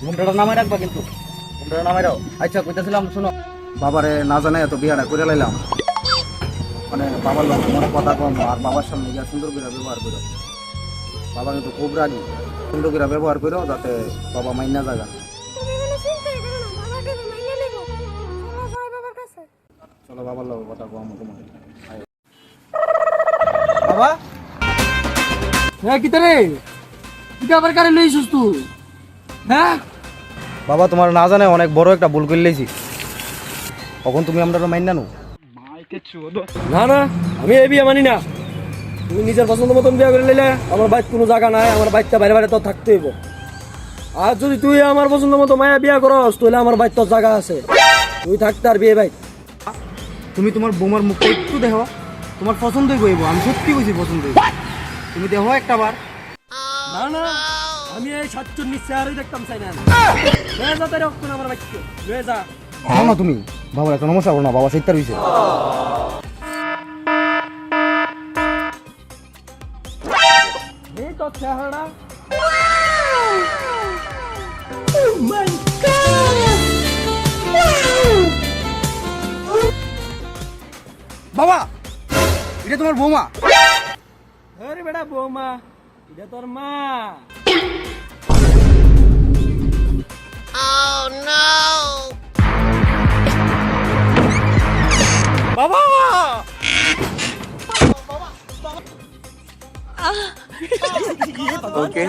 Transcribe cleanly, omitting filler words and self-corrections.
ঘুমটাটা নামাই রাখবা কিন্তু, ঘুমটাটা নামাই রাখো। আচ্ছা কইতেছিলাম শোনো, বাবারে না জানে এত বিয়াটা করে লাইলাম, মানে বাবার লোক মনে কথা কম আর বাবার সামনে গিয়ে সুন্দর করে ব্যবহার করো। বাবা কিন্তু খুব রাগি, সুন্দর করে ব্যবহার করো যাতে বাবা মাইনা জায়গা। চলো বাবার লোক কথা কম তোমাকে। বাবা হ্যাঁ কিতা রে, কিতা আবার কারে লইছিস তুই? হ্যাঁ বাবা তোমার না জানে অনেক বড় একটা ভুল করে লেছি, কখন তুমি আমরা মাইনা নো। না না, আমি এই বিয়ে মানি না। তুমি নিজের পছন্দ মতন বিয়ে করে নিলে আমার বাইক কোনো জায়গা নাই, আমার বাইকটা বাইরে বাইরে তো থাকতে হইব। আর যদি তুই আমার পছন্দ মতো মায়া বিয়ে করস তাহলে আমার বাইক তো জায়গা আছে, তুই থাকতে আর বিয়ে বাইক। তুমি তোমার বৌমার মুখটা একটু দেখো, তোমার পছন্দই কইব, আমি সত্যি কইছি পছন্দ হইব, তুমি দেখো একটা বার। না না, আমি এই 47 চেয়ারই দেখতাম চাই না। লয়ে যা তাই রক্ত আমার বাইককে লয়ে যা। খাও না তুমি, বাবা এত নমস্কার করো না, বাবা সেইটার হইছে। এই তো চেহারা। বাবা এটা তোমার বৌমা? আরে বেটা বৌমা, এটা তোর মা। বাবা Okay.